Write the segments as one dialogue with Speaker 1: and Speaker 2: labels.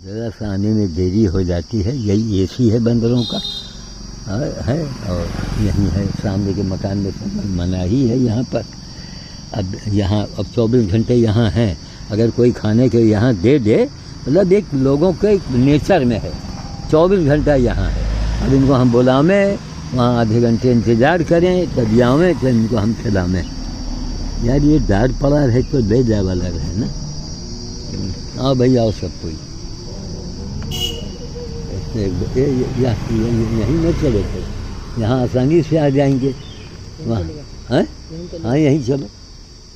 Speaker 1: ज़रा सा आने में देरी हो जाती है, यही एसी है बंदरों का है। और यही है सामने के मकान में मनाही है यहाँ पर। अब यहाँ अब 24 घंटे यहाँ हैं, अगर कोई खाने के यहाँ दे दे, मतलब एक लोगों के नेचर में है 24 घंटा यहाँ है। अब इनको हम बुलावें, वहाँ आधे घंटे इंतज़ार करें, तब आवें तो इनको हम खिलावें। यार ये डार पड़ा रहे तो ले जाए वाला रहे ना। हाँ भाई आओ सब कोई, यहीं न चले थे, यहाँ आसानी से आ जाएंगे वहाँ। हैं हाँ यहीं चलो,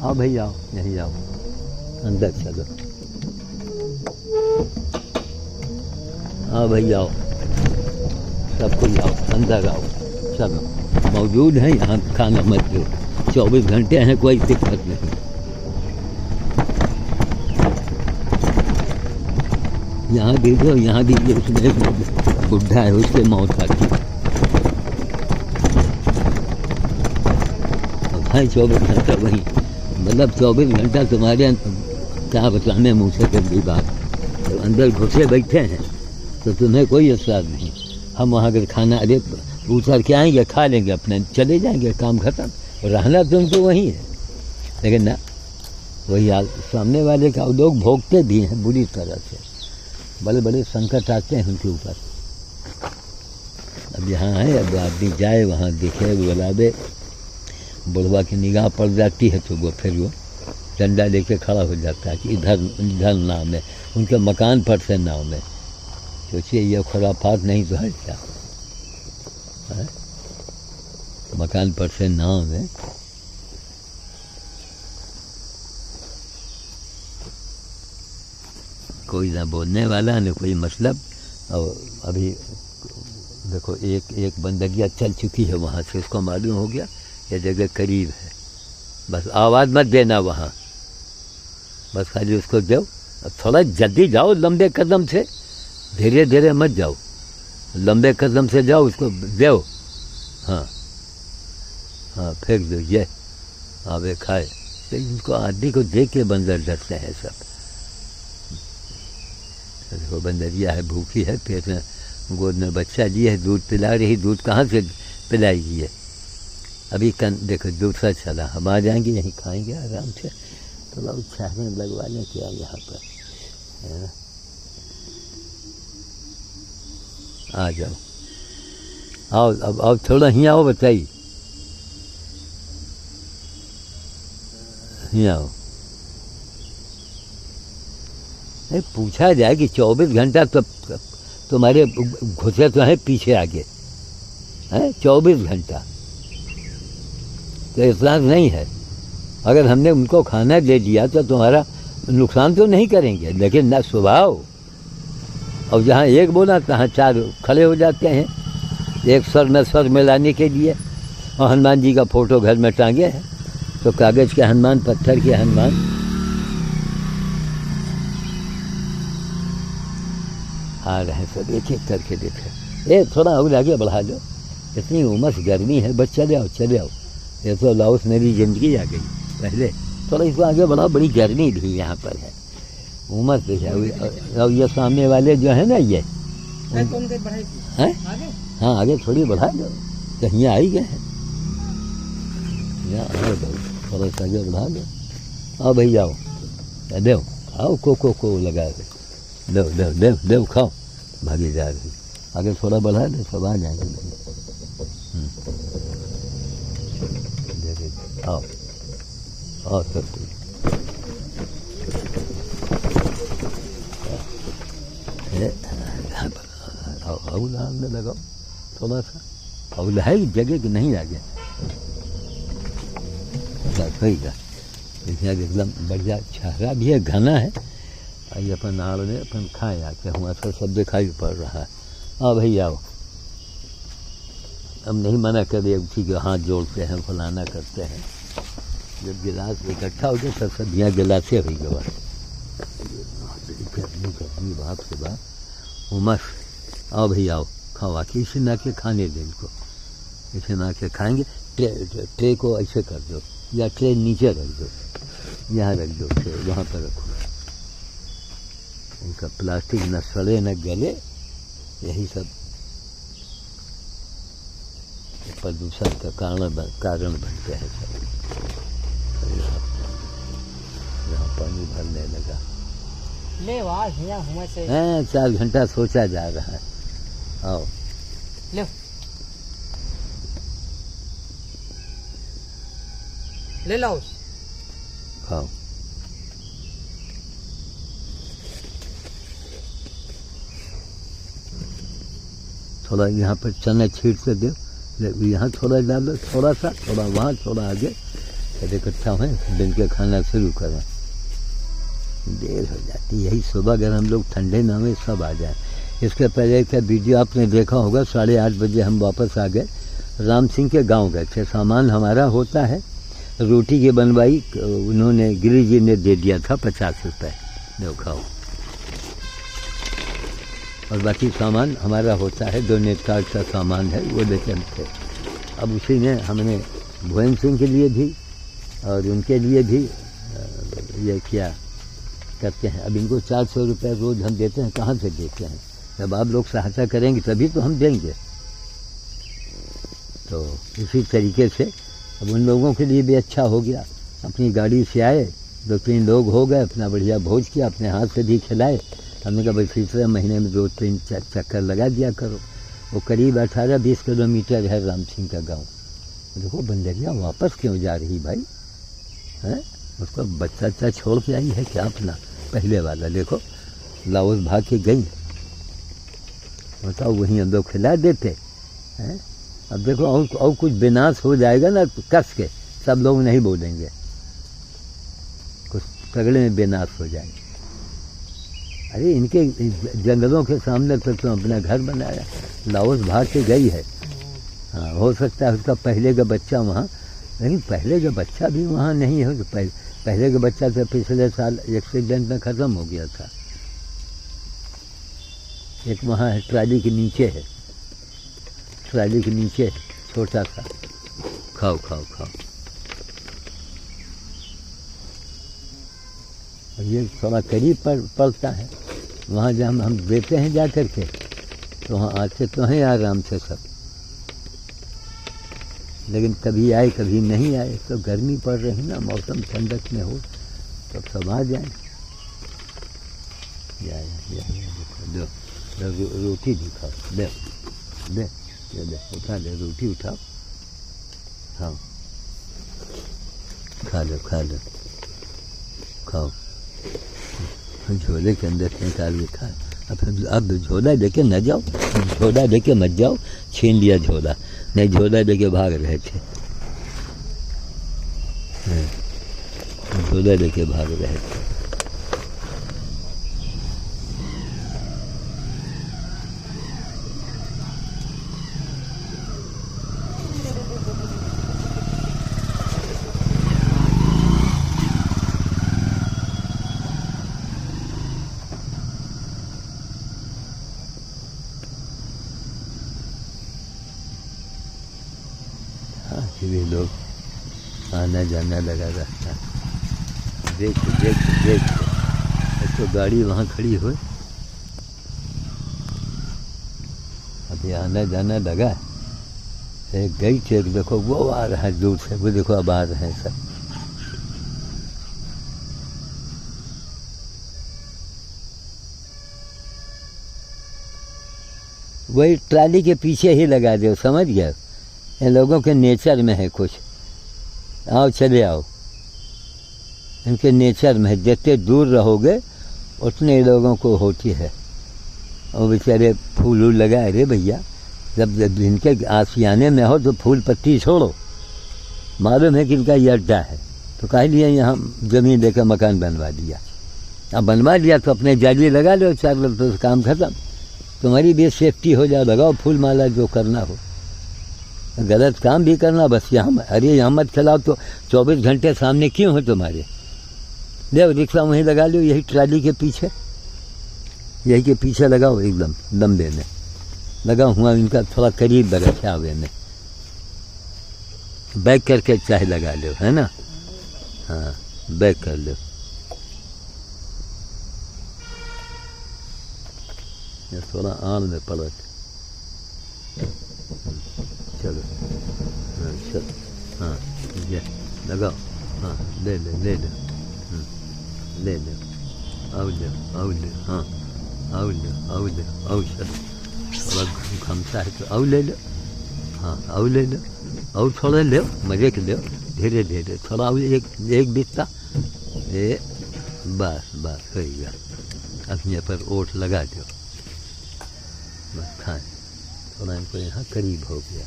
Speaker 1: आओ भाई आओ, यहीं आओ, अंदर चलो, हाँ भाई आओ, सब कोई आओ, अंदर आओ, चलो मौजूद हैं यहाँ, खाना मत दो, 24 घंटे हैं, कोई दिक्कत नहीं। यहाँ देखो, यहाँ भी उसमें बुढ़ा है, उसके मौत आती है। 24 घंटा वहीं, मतलब 24 घंटा तुम्हारे क्या बताने मुँह से गंदी बात। तो अंदर घुसे बैठे हैं तो तुम्हें कोई असर नहीं। हम वहाँ अगर खाना अरे उतर के आएंगे, खा लेंगे, अपने चले जाएंगे, काम खत्म। रहना तुमको वहीं है, लेकिन ना वही सामने वाले का लोग भोगते भी हैं बुरी तरह से, बड़े बड़े संकट आते हैं उनके ऊपर। अब यहाँ है, अब आदमी जाए वहाँ दिखे, बुलावे, बुढ़वा की निगाह पड़ जाती है तो वो फिर वो डंडा लेके खड़ा हो जाता है कि इधर इधर नाम है, उनके मकान पर से नाम है। सोचिए ये खुराफात नहीं तो है क्या है? मकान पर से नाम है। कोई ना बोलने वाला न कोई मतलब। और अभी देखो एक बंदरिया चल चुकी है वहाँ से, उसको मालूम हो गया ये जगह करीब है, बस आवाज़ मत देना वहाँ, बस खाली उसको दो। अब थोड़ा जल्दी जाओ, लंबे कदम से, धीरे धीरे मत जाओ, लंबे कदम से जाओ, उसको दो। हाँ हाँ फिर दो, ये आवे खाए। तो इनको आदमी को देख के बंदर डरते हैं सब। देखो बंदरिया है, भूखी है, पेट में गोद में बच्चा लिए है, दूध पिला रही, दूध कहाँ से पिलाएगी है। अभी देखो दूसरा चला, हम आ जाएंगे, यहीं खाएंगे आराम से। तो लोग चाहने लगवा लें क्या यहाँ पर, है ना। आ जाओ, आओ, अब थोड़ा ही आओ, बताइए, ही आओ। नहीं पूछा जाए कि 24 घंटा तो तुम्हारे घुसे तो हैं पीछे आगे, हैं 24 घंटा तो इतना नहीं है। अगर हमने उनको खाना दे दिया तो तुम्हारा नुकसान तो नहीं करेंगे, लेकिन ना स्वभाव। और जहाँ एक बोला तहाँ 4 खड़े हो जाते हैं, एक स्वर में स्वर मिलाने के लिए। और हनुमान जी का फ़ोटो घर में टांगे हैं, तो कागज़ के हनुमान, पत्थर के हनुमान। आ रहे हैं सब, एक एक करके देखे। थोड़ा और आगे बढ़ा लो, इतनी उमस गर्मी है, बस चले आओ चले आओ। ये तो लाओस में भी ज़िंदगी आ गई पहले, थोड़ा इसको आगे बढ़ाओ, बड़ी गर्मी भी यहाँ पर है, उमस भी है। और ये सामने वाले जो है ना, ये हैं, हाँ आगे थोड़ी बढ़ा दो, कहीं आ ही गए हैं, थोड़ा सा आगे बढ़ा दो। आओ भाई आओ, दो खाओ, को लगा दे, दो दो दो दो खाओ, भागी जा रही। आगे थोड़ा बढ़ा दे, सब आ जाएंगे। आओ आओ सब कुछ, आओ लगाओ लगाओ थोड़ा सा, और है जगह कि नहीं आगे सही का। एकदम बढ़िया छहरा भी है, घना है। ये अपन आड़ में अपन खाए आके, हुआ तो सब दिखाई पड़ रहा है। हाँ भाई आओ, हम नहीं मना करें, उसी के हाथ जोड़ते हैं, फलाना करते हैं। जब गिलास इकट्ठा हो गया सब सब्जियाँ गिलासे हुई गवा, गर्मी बाप से बाप उमस। आओ भाई आओ, खाओ आके, इसे ना के खाने दे इनको, इसे ना के खाएंगे। ट्रे को ऐसे कर दो, या ट्रे नीचे रख दो, यहाँ रख दो, ट्रे वहाँ पर रखो, इनका प्लास्टिक न सड़े न गले, यही सब प्रदूषण का कारण बनते हैं सब। यहाँ पानी भरने लगा
Speaker 2: ले हुआ से
Speaker 1: 4 घंटा सोचा जा रहा है। आओ
Speaker 2: ले लो
Speaker 1: खाओ। थोड़ा यहाँ पर चना छीट से दो, यहाँ थोड़ा डालो, थोड़ा सा, थोड़ा वहाँ, थोड़ा आगे, इकट्ठा हुए दिन के खाना शुरू करें। देर हो जाती, यही सुबह अगर हम लोग ठंडे ना में सब आ जाए। इसके पहले का वीडियो आपने देखा होगा, 8:30 बजे हम वापस आ गए, राम सिंह के गांव गए थे। सामान हमारा होता है, रोटी की बनवाई उन्होंने, गिरी जी ने दे दिया था 50 रुपये, दो खाओ। और बाकी सामान हमारा होता है, 2 नेटकार्ड का सामान है, वो लेते थे। अब उसी ने हमने भुवन सिंह के लिए भी और उनके लिए भी ये किया करते हैं। अब इनको 400 रुपये रोज़ हम देते हैं, कहाँ से देते हैं? जब आप लोग सहायता करेंगे तभी तो हम देंगे। तो इसी तरीके से अब उन लोगों के लिए भी अच्छा हो गया। अपनी गाड़ी से आए, 2-3 लोग हो गए, अपना बढ़िया भोज किया, अपने हाथ से भी खिलाए। हमने कहा भाई तीसरे महीने में 2-3 चक्कर लगा दिया करो। वो करीब 18-20 किलोमीटर है राम सिंह का गांव। देखो बंदरिया वापस क्यों जा रही भाई, हैं? उसका बच्चा छोड़ के आई है क्या अपना? पहले वाला देखो लाओस भाग के गई, बताओ वहीं हम लोग खिला देते हैं। अब देखो और कुछ विनाश हो जाएगा ना कस के, सब लोग नहीं बोलेंगे, कुछ तगड़े में विनाश हो जाएगा। अरे इनके जंगलों के सामने तो अपना घर बनाया, लाओस भाग के गई है। हाँ, हो सकता है उसका पहले का बच्चा वहाँ, लेकिन पहले का बच्चा भी वहाँ नहीं है। तो पहले का बच्चा तो पिछले साल एक्सीडेंट में ख़त्म हो गया था। एक वहाँ है, ट्राली के नीचे है, ट्राली के नीचे छोटा सा। खाओ खाओ खाओ। और ये थोड़ा करीब पड़ता है, वहाँ जहाँ हम देते हैं जा कर के, तो वहाँ आते तो हैं आराम से सब, लेकिन कभी आए कभी नहीं आए। तो गर्मी पड़ रही ना, मौसम ठंडक में हो तब सब आ जाए। दो रोटी दिखाओ, दे दे दे, उठा ले रोटी, उठाओ, खाओ, खा लो खा लो, खाओ। झोले के अंदर से निकाल के खा। अब झोला लेके न जाओ, झोला लेके मत जाओ, छीन लिया झोला, नहीं झोला लेके भाग रहे थे, झोला लेके भाग रहे थे। भी लोग आना जाना लगा रहता है। देख देख देख, तो गाड़ी वहाँ खड़ी हो, अभी आना जाना लगा। एक गई थी, देखो वो आ रहा है दूर से, वो देखो अब आ रहे हैं सब। वही ट्राली के पीछे ही लगा दो, समझ गए? इन लोगों के नेचर में है कुछ। आओ चले आओ, इनके नेचर में है, जितने दूर रहोगे उतने लोगों को होती है। और बेचारे फूल वूल लगाए रे भैया, जब इनके आशियाने में हो तो फूल पत्ती छोड़ो। मालूम है कि इनका ये अड्डा है, तो कह लिए यहाँ ज़मीन लेकर मकान बनवा दिया। अब बनवा दिया तो अपने जाली लगा लो, 4 लोग, तो काम ख़त्म। तुम्हारी भी सेफ्टी हो जाए, लगाओ फूल माला जो करना हो। गलत काम भी करना बस यहाँ, अरे यहाँ मत खिलाओ तो 24 घंटे सामने क्यों हो तुम्हारे? ले रिक्शा वहीं लगा लो, यही ट्राली के पीछे, यही के पीछे लगाओ, एकदम लंबे में लगा हुआ, इनका थोड़ा करीब लगा छावे में, बैक करके चाहे लगा लो, है ना? हाँ बैक कर लो। ये थोड़ा आड़ में पलट। चलो हाँ चलो हाँ ये लगाओ हाँ ले ले ले ले ले ले आओ ले आओ ले हाँ आओ ले आओ ले आओ चलो थोड़ा घमसा है तो आओ ले लो हाँ आओ ले लो और थोड़ा ले मजे के लो धीरे धीरे थोड़ा आओ एक बिस्ता ये बस बस हो गया। अपने पर ओट लगा दो बस खाएं थोड़ा इनको यहाँ करीब हो गया।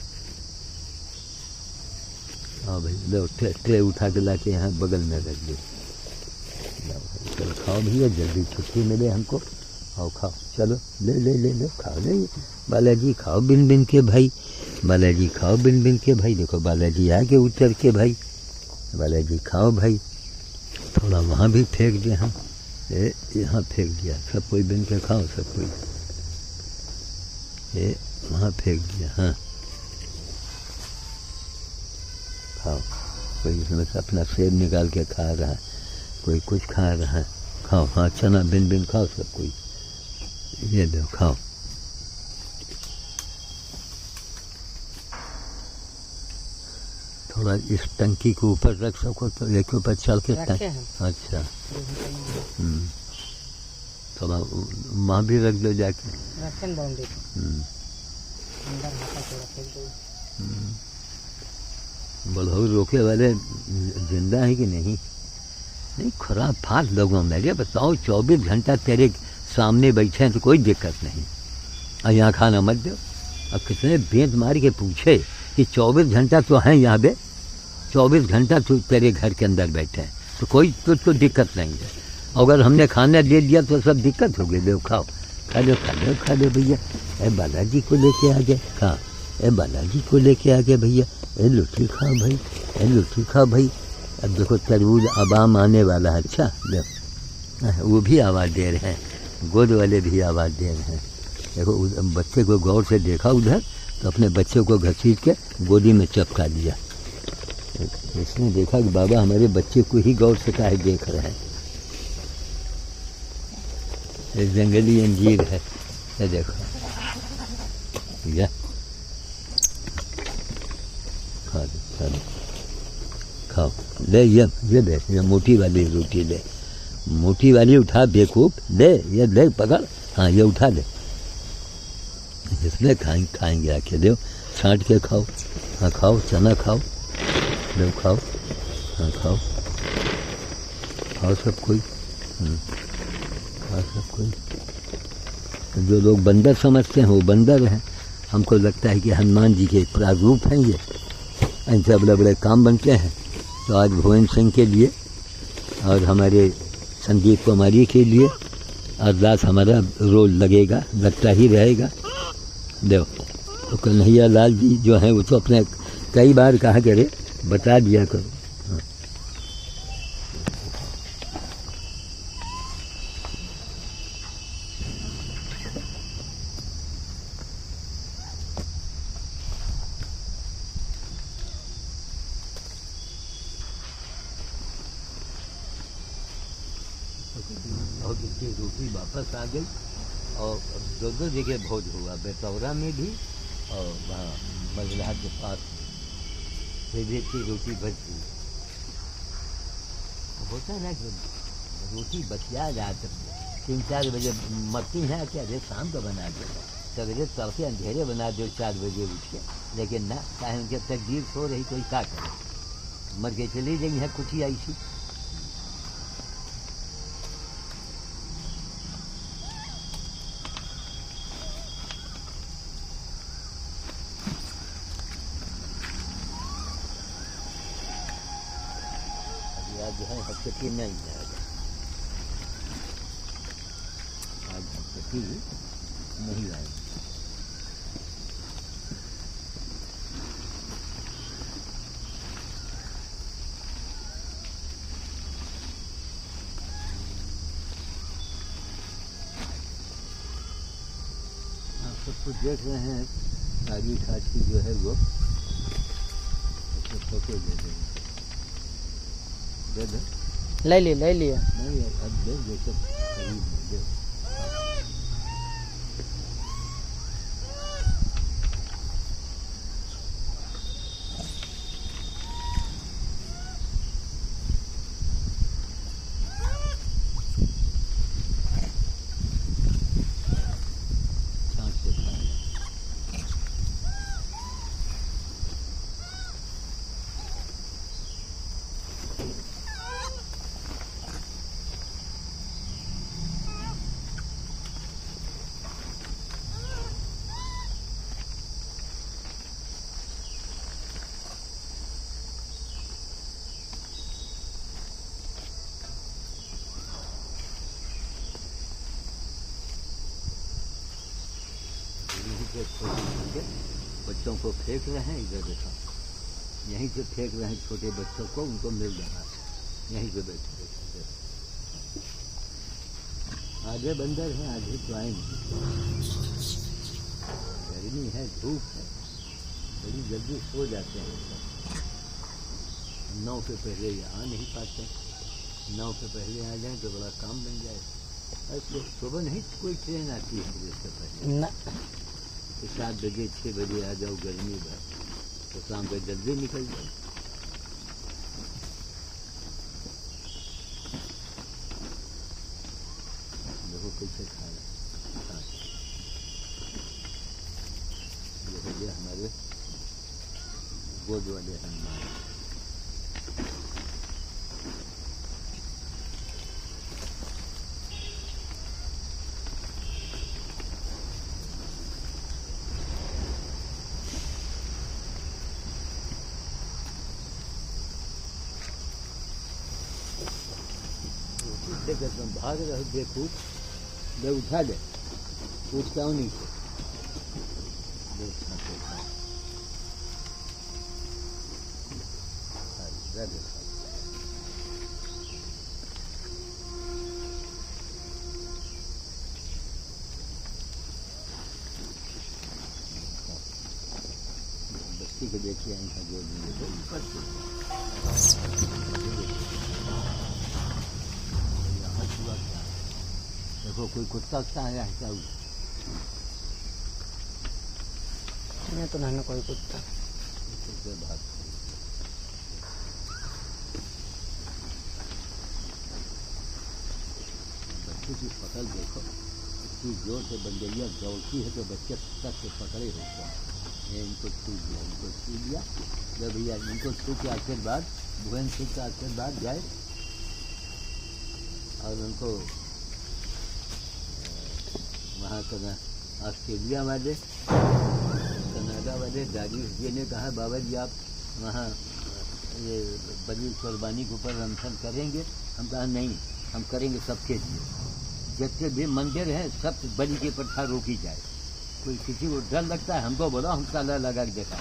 Speaker 1: हाँ भाई लो ट्रे उठा के ला के यहाँ बगल में रख दो। चलो खाओ भैया जल्दी छुट्टी मिले हमको आओ खाओ चलो ले ले ले लो खाओ ले बालाजी खाओ बिन बिन के भाई बालाजी खाओ बिन बिन के भाई। देखो बालाजी आगे उतर के भाई बालाजी खाओ भाई। थोड़ा वहाँ भी फेंक दिया हम यहाँ फेंक दिया सब कोई बिन के खाओ सब कोई ये वहाँ फेंक दिया हाँ खाओ। कोई इसमें से अपना सेब निकाल के खा रहा है कोई कुछ खा रहा है खाओ हाँ चना बिन बिन खाओ सब कोई ये लो खाओ। थोड़ा इस टंकी के ऊपर रख सको तो एक ऊपर चल के अच्छा थोड़ा वहाँ भी रख दो जाके बढ़ो रोके वाले जिंदा है कि नहीं नहीं खराब फाट लोगों मेरे बताओ 24 घंटा तेरे सामने बैठे हैं तो कोई दिक्कत नहीं और यहाँ खाना मत दो। अब कितने बेंत मार के पूछे कि 24 घंटा तो हैं यहाँ पे 24 घंटा तो तेरे घर के अंदर बैठे हैं तो कोई तो दिक्कत नहीं है। अगर हमने खाना दे दिया तो सब दिक्कत हो गई। लो खाओ खा लो खा लो खा लो भैया। ए बालाजी को लेके आ गए खा ए बालाजी को लेके आ गए भैया। ए लुठी खाओ भाई ए लुठी खाओ भाई। अब देखो तरबूज अबाम आने वाला है। अच्छा वो भी आवाज़ दे रहे हैं गोद वाले भी आवाज़ दे रहे हैं। देखो बच्चे को गौर से देखा उधर तो अपने बच्चे को घसीट के गोदी में चपका दिया। इसने देखा कि बाबा हमारे बच्चे को ही गौर से काहे देख रहे हैं। ये जंगली अंजीर है ये देखो ये खा दो खा दो खाओ ले ये ले ये मोटी वाली रोटी ले मोटी वाली उठा बेवकूफ ले ये ले पकड़ हाँ ये उठा ले इसमें खाएंगे आके दो छाँट के खाओ हाँ खाओ चना खाओ लो खाओ हाँ खाओ खाओ सब कोई खाओ सब कोई। जो लोग बंदर समझते हैं वो बंदर हैं। हमको लगता है कि हनुमान जी के प्रारूप हैं ये ऐसे बड़े बड़े काम बनते हैं। तो आज भुवन सिंह के लिए और हमारे संदीप कुमारी के लिए अरदास हमारा रोल लगेगा लगता ही रहेगा। देखो तो कन्हैया लाल जी जो हैं वो तो अपने कई बार कहा करे बता दिया करो। हाँ। और रोटी वापस आ गई और दो जगह भोज हुआ बेतौरा में भी और वहाँ मजला के पास फेवरेट की रोटी बच गई। होता है ना कि रोटी बचिया रात 3-4 बजे मरती है क्या अरे शाम को बना दो सवेरे तड़के अंधेरे बना दो 4 बजे उठ के। लेकिन ना चाहे उनके तकदीर सो रही कोई क्या करे मर के चली गई है कुछ ही ऐसी। जो है हस्ती नहीं जाएगा आज हस्ती नहीं आएगी। आप सब कुछ देख रहे हैं आगे खाची जो है वो फोटो दे देंगे
Speaker 2: ले लिया
Speaker 1: नहीं अब दे सब करीब दे। छोटे छोटे बच्चों को फेंक रहे हैं। इधर देखा, यहीं से फेंक रहे हैं छोटे बच्चों को, उनको मिल रहा है, यहीं पे बैठे बैठे। आधे बंदर हैं, आधे तो आए नहीं। गर्मी है, धूप है, बड़ी जल्दी सो जाते हैं। 9 के पहले ये आ नहीं पाते, 9 के पहले आ जाएं तो बड़ा काम बन जाए। ऐसे सुबह नहीं कोई ट्रेन आती है इससे पहले
Speaker 2: ना।
Speaker 1: तो 7 बजे 6 बजे आ जाओ, गर्मी भर तो शाम को जल्दी निकल जाओ। देखो कैसे खा रहे, ये हमारे गोद वाले हनुमान। तुम भाग रहे हो, देखो ले उठा ले, उठ जाओ नीचे। बस्ती को देखिए, इनका जो देखो कोई कुत्ता उत्ता आया है क्या?
Speaker 2: मैं तो ना कोई कुत्ता।
Speaker 1: बच्चे की पकड़ देखो, इतनी जोर से बंदरिया दौड़ती है तो बच्चे तक से पकड़े होते हैं। ये इनको छू दिया, इनको छू दिया। जब भैया इनको छू के आशीर्वाद, भुवन सिंह का आशीर्वाद जाए और उनको वहाँ का ऑस्ट्रेलिया वाले, कनाडा वाले दारिश जी ने कहा बाबा जी आप वहाँ ये बलि कुर्बानी के ऊपर अनशन करेंगे? हम कहा नहीं, हम करेंगे सबके लिए। जितने भी मंदिर हैं सब बलि की प्रथा रोकी जाए। कोई किसी को डर लगता है हमको बोला, हम ताला लगा के देखा,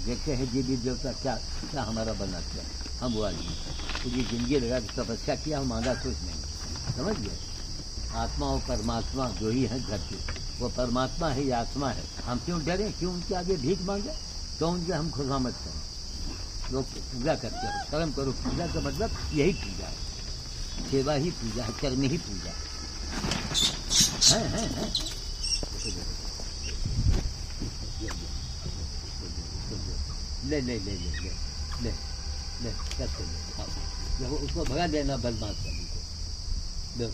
Speaker 1: देखते हैं देवी देवता क्या क्या हमारा बनाते हैं। हम वो आदमी पूरी जिंदगी लगा के तपस्या किया, हम मांगा कुछ नहीं। समझ गए? आत्मा और परमात्मा जो ही है धरती, वो परमात्मा है, ये आत्मा है। हम क्यों डरें, क्यों उनके आगे भीख मांगे? तो उनके हम खुशामद करें। लोग पूजा करते हो, कर्म करो। पूजा का मतलब यही पूजा है, सेवा ही पूजा है, कर्म ही पूजा है। ले ले ले ले ले ले ले कैसे ले खाओ। देखो उसको भगा देना बदमाश वाली को।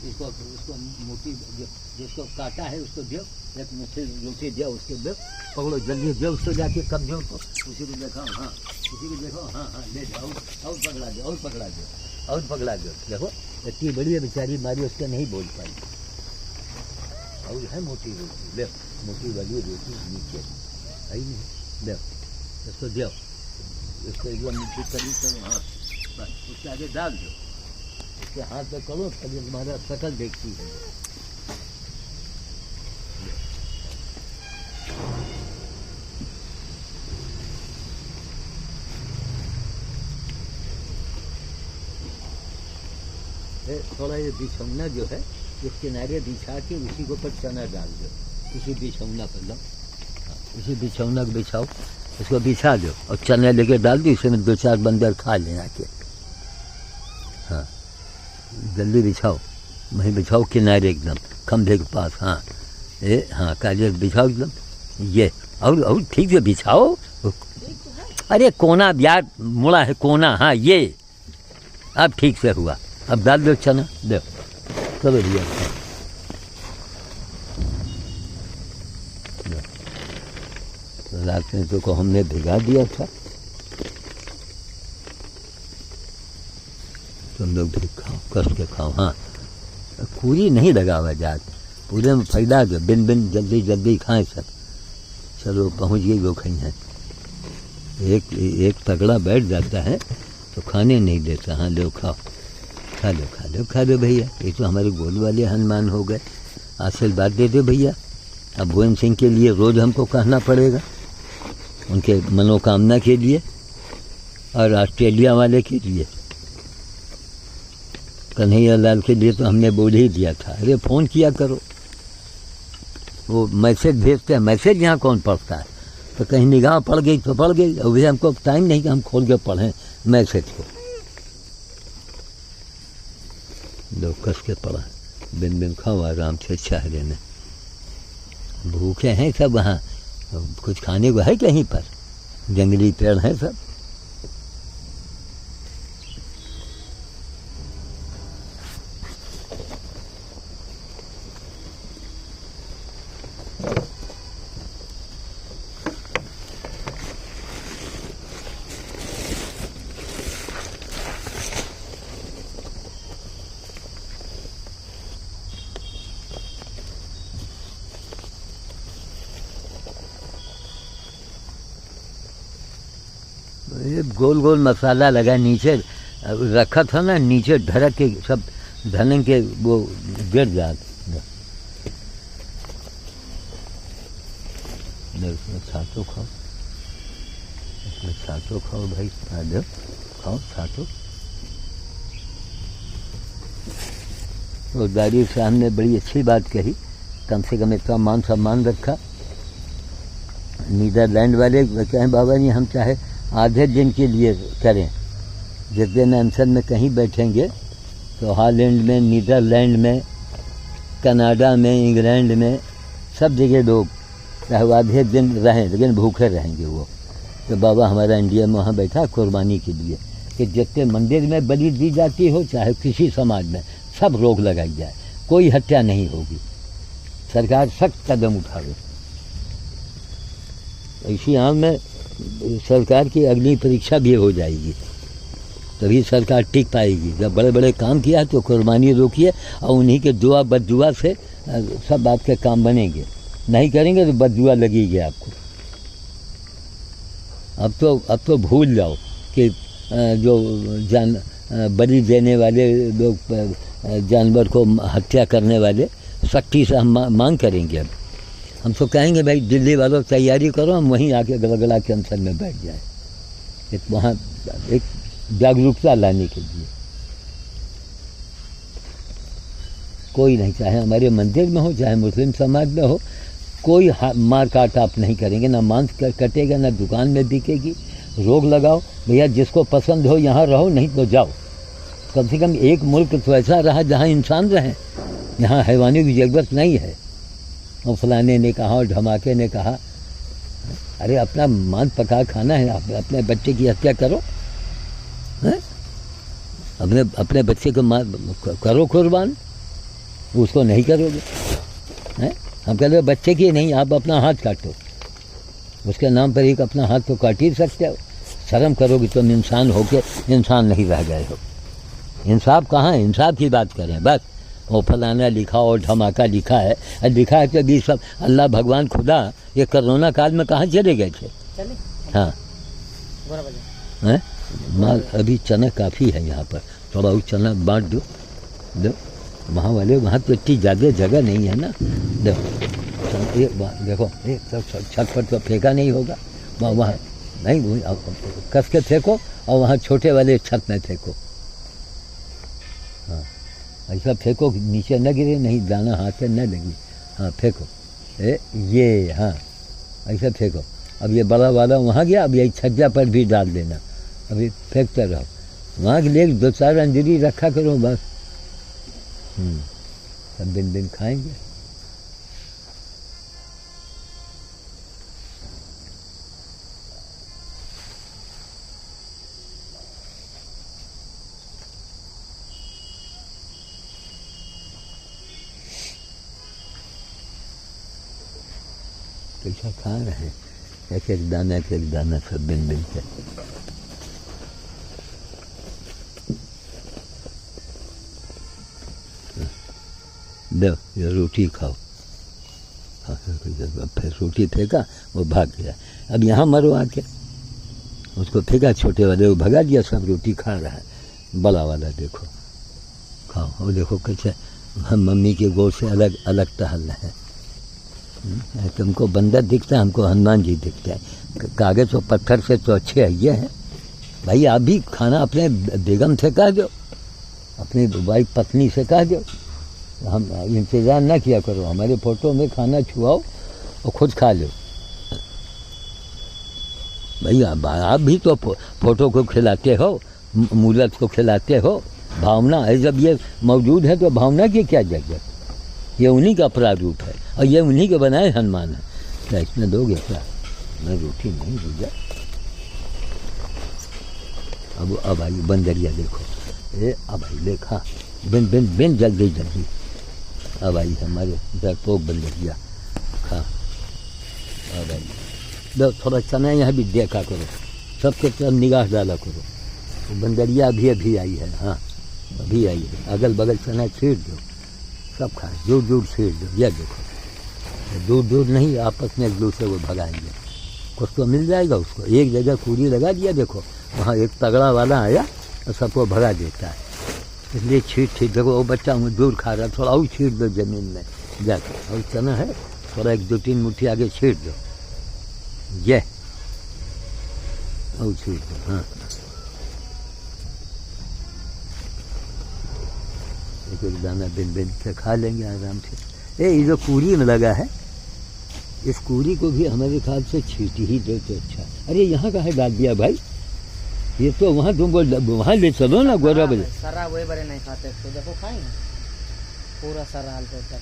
Speaker 1: इसको उसको मोटी जिसको काटा है उसको दो, एक मुट्ठी रोटी दो उसको दो, पकड़ो जल्दी दो उसको जाके कमजोर को, उसी को देखो। हाँ उसी को देखो, हाँ हाँ ले जाओ, और पकड़ा दो, और पकड़ा दो, और पकड़ा दो। देखो इतनी बड़ी है बेचारी, मारी उसका नहीं बोल पाई। और है मोटी रोटी, ले मोटी वाली रोटी नीचे है ही नहीं, दो उसको दो, उसको एकदम मिट्टी करी करो। हाँ बस उसके आगे डाल दो, उसके हाथ में करो, तभी तुम्हारा शकल देखती है। थोड़ा ये बिछौना जो है इस किनारे बिछा के उसी के ऊपर चना डाल दो, उसी बिछौना पर लो, उसी बिछौना को बिछाओ, उसको बिछा दो और चना लेके डाल दो, इसमें 2-4 बंदर खा लेना के। हाँ जल्दी बिछाओ, वहीं बिछाओ किनारे एकदम खंभे के पास। हाँ हाँ काले बिछाओ एकदम, ये और ठीक से बिछाओ। अरे कोना यार मुड़ा है कोना। हाँ ये अब ठीक से हुआ। अब डाल दो चना, दो सब बढ़िया। रात में तो को हमने भिगा दिया था, तुम लोग भी खाओ, कस के खाओ। हाँ पूरी नहीं लगावा जात, पूरे में फैला दो, बिन बिन जल्दी जल्दी खाएं सब। चलो पहुँच गई वो खाई हैं। एक तगड़ा बैठ जाता है तो खाने नहीं देता। हाँ लो खाओ, खा लो खा लो खा लो भैया, ये तो हमारे गोद वाले हनुमान हो गए। आशीर्वाद दे दो भैया, अब भुवन सिंह के लिए रोज़ हमको कहना पड़ेगा, उनके मनोकामना के लिए, और ऑस्ट्रेलिया वाले के लिए, कन्हैया लाल के लिए तो हमने बोल ही दिया था, अरे फ़ोन किया करो। वो मैसेज भेजते हैं, मैसेज यहाँ कौन पढ़ता है, तो कहीं निगाह पड़ गई तो पड़ गई, अभी हमको टाइम नहीं कि हम खोल के पढ़ें मैसेज को। दो कस के पढ़ा, बिन बिन खाओ आराम से चाह लेने। भूखे हैं सब वहाँ, कुछ खाने को है कहीं पर, जंगली पेड़ हैं सब। ये गोल गोल मसाला लगा नीचे रखा था ना, नीचे ढरक के सब धन के वो गिर जाते। छातो खाओ, इसमें छातो खाओ भाई, खाओ छातो। तो दादी साहब ने बड़ी अच्छी बात कही, कम से कम इतना मान सम्मान रखा। नीदरलैंड वाले कहें बाबा जी हम चाहे आधे दिन के लिए करें, जिस दिन अनशन में कहीं बैठेंगे तो हॉलैंड में, नीदरलैंड में, कनाडा में, इंग्लैंड में, सब जगह लोग चाहे वो आधे दिन रहें लेकिन भूखे रहेंगे वो। तो बाबा हमारा इंडिया में वहाँ बैठा कुर्बानी के लिए कि जितने मंदिर में बलि दी जाती हो, चाहे किसी समाज में, सब रोक लगाई जाए, कोई हत्या नहीं होगी, सरकार सख्त कदम उठावे। इसी हाल में सरकार की अगली परीक्षा भी हो जाएगी, तभी सरकार टिक पाएगी। जब बड़े बड़े काम किया तो कुर्बानी रोकिए और उन्हीं के दुआ बददुआ से सब आपके काम बनेंगे, नहीं करेंगे तो बददुआ लगेगी आपको। अब तो भूल जाओ कि जो बलि देने वाले लोग, जानवर को हत्या करने वाले, सख्ती से हम मांग करेंगे। अब हम तो कहेंगे भाई दिल्ली वालों तैयारी करो, हम वहीं आके गलगला के अनशन में बैठ जाए, वहाँ एक जागरूकता लाने के लिए। कोई नहीं, चाहे हमारे मंदिर में हो, चाहे मुस्लिम समाज में हो, कोई मार काट आप नहीं करेंगे, ना मांस कटेगा, ना दुकान में बिकेगी। रोक लगाओ भैया, जिसको पसंद हो यहाँ रहो, नहीं तो जाओ। कम से कम एक मुल्क तो ऐसा रहा जहाँ इंसान रहें, यहाँ हैवानियों की ज़रूरत नहीं है। और फलाने ने कहा और धमाके ने कहा, अरे अपना मान पका खाना है, आप अपने बच्चे की हत्या करो, हैं? अपने बच्चे को करो कुर्बान, उसको नहीं करोगे, हैं? हम कहते हैं बच्चे की नहीं, आप अपना हाथ काटो, उसके नाम पर एक अपना हाथ तो काट ही सकते हो। शर्म करोगे तुम इंसान हो के इंसान नहीं रह गए हो। इंसाफ कहाँ है, इंसाफ की बात करें बस। वो फलाना लिखा और धमाका लिखा है, लिखा है कि भी सब अल्लाह भगवान खुदा ये कोरोना काल में कहाँ चले गए थे। हाँ हैं, माल अभी चना काफ़ी है यहाँ पर, थोड़ा वो चना बांट दो वहाँ वाले, वहाँ तो इतनी ज़्यादा जगह नहीं है ना। देखो एक सब छत पर तो फेंका नहीं होगा, वहाँ नहीं, कस के फेंको और वहाँ छोटे वाले छत में फेंको। हाँ ऐसा फेंको नीचे न गिरे, नहीं दाना हाथ से न लगी। हाँ फेंको, ये हाँ ऐसा फेंको। अब ये बड़ा वाला वहाँ गया, अब यही छज्जा पर भी डाल देना, अभी फेंकते रहो। वहाँ के लिए 2-4 अंजलि रखा करो बस। सब दिन दिन खाएंगे। कैसा खा रहे हैं, एक एक दाना सब दिन दिन के। दो ये रोटी खाओ। फिर रोटी फेंका, वो भाग गया। अब यहाँ मरो आके, उसको फेंका छोटे वाले, वो भगा दिया, सब रोटी खा रहा है। बड़ा वाला देखो खाओ, और देखो कैसे हम मम्मी के गोद से अलग अलग टहल रहे हैं। तुमको बंदर दिखता है, हमको हनुमान जी दिखता है। कागज़ और पत्थर से तो अच्छे है ये हैं। भाई आप भी खाना अपने बेगम से कह दो, अपनी वाइफ पत्नी से कह दो, हम इंतज़ार ना किया करो, हमारे फ़ोटो में खाना छुआओ और खुद खा लो। भाई आप भी तो फ़ोटो को खिलाते हो, मूर्त को खिलाते हो। भावना है, जब ये मौजूद है तो भावना की क्या जगह? ये उन्हीं का प्रारूप है और ये उन्हीं के बनाए हनुमान है। क्या इसमें दोगे क्या? मैं रोटी नहीं दूँगा। अब आई बंदरिया देखो, अब आई देखा, बिन बिन बिन जल्दी जल्दी अब आई हमारे डरपोक बंदरिया। खा अब आई दो, थोड़ा चना यहाँ भी देखा करो, सबके तरफ निगाह डाला करो। तो बंदरिया अभी आई है, हाँ अभी आई है। अगल बगल चना छीड़ दो, सब खाए, दूर दूर छीड़ दो। यह देखो, दूर दूर नहीं, आपस में एक दूसरे को भगाएंगे। कुछ तो मिल जाएगा उसको। एक जगह कूड़ी लगा दिया, देखो वहाँ एक तगड़ा वाला आया और सबको भगा देता है। इसलिए छीट देखो, वो बच्चा दूर खा रहा, थोड़ा और छीट दो ज़मीन में जाकर। और चना है, थोड़ा 1-2-3 मुट्ठी आगे छीट दो, ये और छीट दो। हाँ एक दाना बिन बिन से खा लेंगे आराम से। ये जो कूड़ी में लगा है, इस कूड़ी को भी हमारे ख्याल से छीट ही दे तो अच्छा। अरे यहाँ का है डाल दिया भाई, ये तो वहाँ तुमको वहाँ ले चलो ना गोरा बाजार।
Speaker 2: सरा वही बड़े नहीं खाते, तो देखो खाएंगे पूरा सरा हाल होता।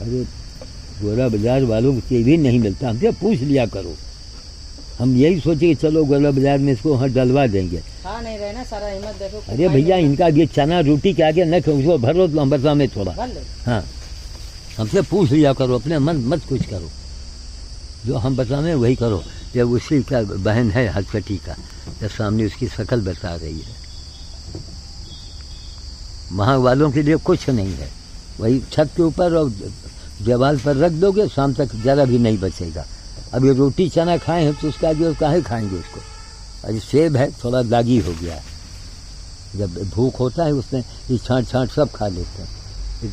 Speaker 1: अरे गोरा बाजार वालों को ये भी नहीं मिलता, हमसे पूछ लिया करो। हम यही सोचे कि चलो गोरा बाजार में इसको वहाँ डलवा देंगे।
Speaker 2: खा नहीं रहे ना सारा, हिम्मत देखो।
Speaker 1: अरे भैया इनका ये चना रोटी के आगे न उसको भरो तो अमृता में थोड़ा। हाँ हमसे पूछ लिया करो, अपने मन मत कुछ करो, जो हम बताएं वही करो। जब उसी का बहन है हथकटी का, जब सामने उसकी शक्ल बता रही है। वहाँ वालों के लिए कुछ नहीं है, वही छत के ऊपर और दीवार पर रख दोगे, शाम तक ज़रा भी नहीं बचेगा। अब ये रोटी चना खाए हैं तो उसका जो काहे खाएंगे उसको। अरे सेब है, थोड़ा दागी हो गया है, जब भूख होता है उसमें ये छाँट छाँट सब खा लेते हैं। ये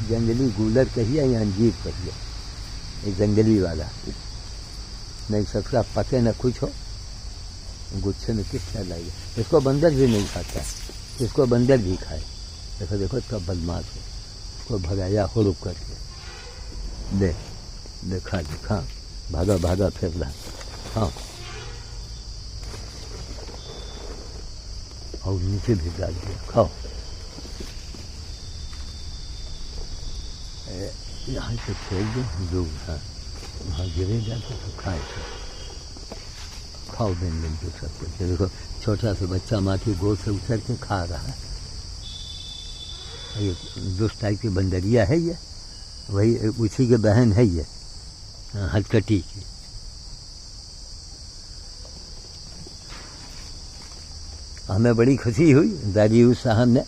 Speaker 1: जंगली गूलर कहिए या अंजीर कहिए, ये जंगली वाला नहीं सकता, पके न कुछ हो, गुच्छे में किस क्या लाइए। इसको बंदर भी नहीं खाता, इसको बंदर भी खाए। देखो देखो तब बदमाश हो, इसको भगाया हुड़ुक करके। देखा भागा भागा फिर रहा। हाँ और नीचे भी डाल दिया, खाओ। यहाँ से फेंक दो दूर, हाँ वहाँ गिरेगा तो खाए खाओ बिन बिन के सब कुछ। देखो छोटा सा बच्चा माँ की गोद से उतर के खा रहा है। ये दुष्ट टाइप की बंदरिया है, ये वही उसी के बहन है ये हथकटी की। हमें बड़ी खुशी हुई, दारियूस साहब ने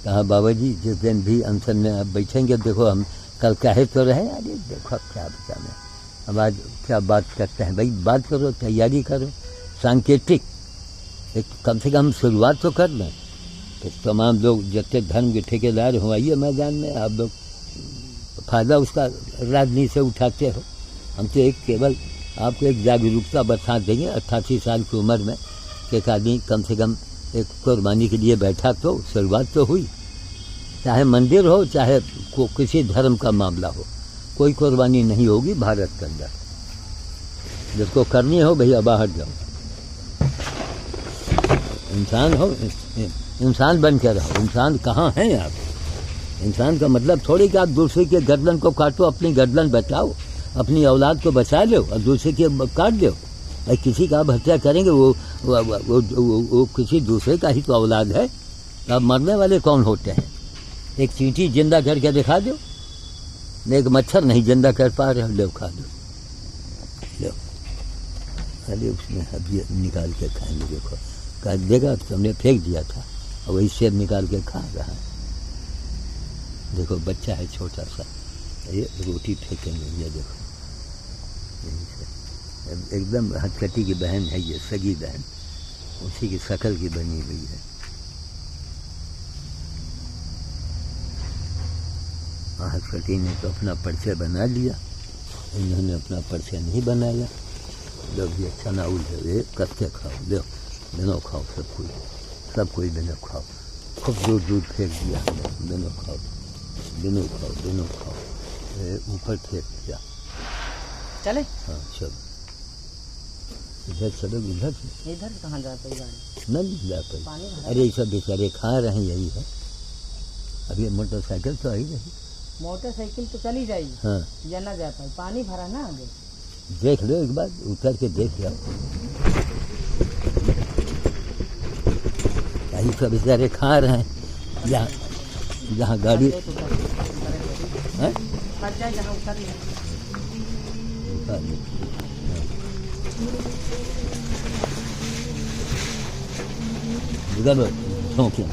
Speaker 1: कहा बाबा जी जिस दिन भी अनशन में आप बैठेंगे, देखो हम कल कहे तो रहे। अरे देखो क्या बताने, अब आज क्या बात करते हैं। भाई बात करो, तैयारी करो, सांकेतिक एक कम से कम शुरुआत तो कर लें। तो तमाम लोग जितने धर्म के ठेकेदार हो आइए मैदान में, आप लोग फ़ायदा उसका राजनीति से उठाते हो। हम तो एक केवल आपको एक जागरूकता बता देंगे 88 साल की उम्र में कि एक आदमी कम से कम एक कुर्बानी के लिए बैठा तो शुरुआत तो हुई। चाहे मंदिर हो चाहे किसी धर्म का मामला हो, कोई कुर्बानी नहीं होगी भारत के अंदर। जिसको करनी हो भैया बाहर जाओ, इंसान हो, इंसान बन के रहो। इंसान कहाँ हैं आप? इंसान का मतलब थोड़ी कि आप दूसरे के गर्दन को काटो, अपनी गर्दन बचाओ, अपनी औलाद को बचा लो और दूसरे के काट दो। भाई किसी का आप हत्या करेंगे वो किसी दूसरे का ही तो औलाद है। अब मरने वाले कौन होते हैं? एक चींटी जिंदा करके दिखा दो, एक मच्छर नहीं जिंदा कर पा रहे, लो खा दो, लो। अरे उसमें अब ये निकाल के खाएंगे, देखो काट देगा, तुमने फेंक दिया था और वही सेब निकाल के खा रहा है। देखो बच्चा है छोटा सा, ये रोटी फेंकेंगे, ये देखो एकदम हथकटी की बहन है ये, सगी बहन, उसी की शक्ल की बनी हुई है। हसकटी ने तो अपना परिचय बना लिया, इन्होंने अपना परिचय नहीं बनाया। जब ये चना उलझे कच्चे खाओ, लो बिनो खाओ, सब कोई बिनो खाओ, खूब दूध दूध फेंक दिया हमने, बिनो खाओ बिनो खाओ बिनो खाओ, ऊपर फेंक दिया।
Speaker 2: चले
Speaker 1: हाँ चलो, इधर चलो, इधर
Speaker 2: इधर कहाँ जाते है गाड़ी?
Speaker 1: नहीं जा पाई।
Speaker 2: पानी भरा
Speaker 1: अरे ये सब बेचारे खा रहे हैं, यही है। अभी मोटरसाइकिल तो आई नहीं।
Speaker 2: मोटरसाइकिल तो चली जाएगी,
Speaker 1: हाँ
Speaker 2: या ना जा पाई, पानी भरा ना आगे।
Speaker 1: देख लो एक बार, उतर के देख लो। यही सब बेचारे खा रहे हैं, जहाँ गाड़ी
Speaker 2: फट जाए जहाँ उतर ले।
Speaker 1: इधर ठोंके